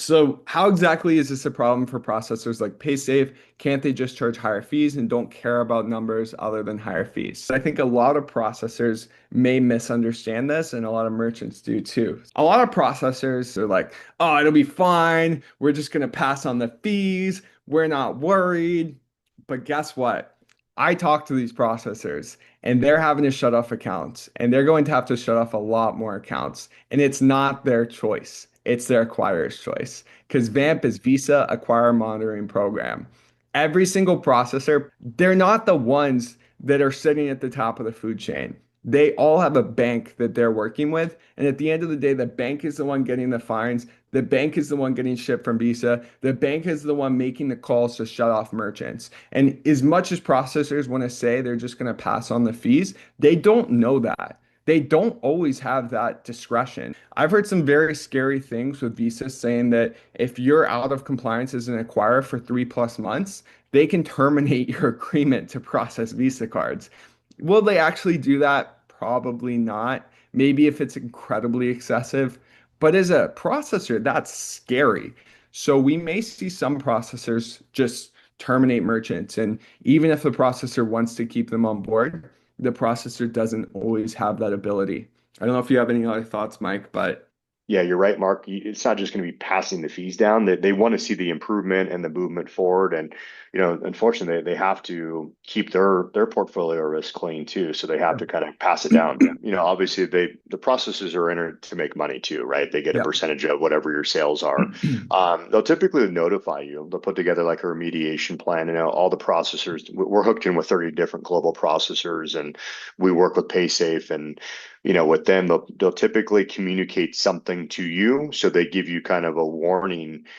So how exactly is this a problem for processors like PaySafe? Can't they just charge higher fees and don't care about numbers other than higher fees? I think a lot of processors may misunderstand this, and a lot of merchants do too. A lot of processors are like, oh, it'll be fine. We're just going to pass on the fees. We're not worried. But guess what? I talk to these processors and they're having to shut off accounts and they're going to have to shut off a lot more accounts. And it's not their choice. It's their acquirer's choice because VAMP is Visa Acquire Monitoring Program. Every single processor, they're not the ones that are sitting at the top of the food chain. They all have a bank that they're working with. And at the end of the day, the bank is the one getting the fines. The bank is the one getting shipped from Visa. The bank is the one making the calls to shut off merchants. And as much as processors want to say they're just going to pass on the fees, they don't know that. They don't always have that discretion. I've heard some very scary things with Visa saying that if you're out of compliance as an acquirer for 3+ months, they can terminate your agreement to process Visa cards. Will they actually do that? Probably not. Maybe if it's incredibly excessive. But as a processor, that's scary. So we may see some processors just terminate merchants. And even if the processor wants to keep them on board, the processor doesn't always have that ability. I don't know if you have any other thoughts, Mike, but Yeah, you're right, Mark. It's not just going to be passing the fees down. They want to see the improvement and the movement forward. And, unfortunately, they have to keep their portfolio risk clean too. So they have to kind of pass it down. Obviously the processors are in it to make money too, right? They get a yeah. percentage of whatever your sales are. They'll typically notify you. They'll put together like a remediation plan. All the processors, we're hooked in with 30 different global processors, and we work with PaySafe and with them, they'll typically communicate something to you. So they give you kind of a warning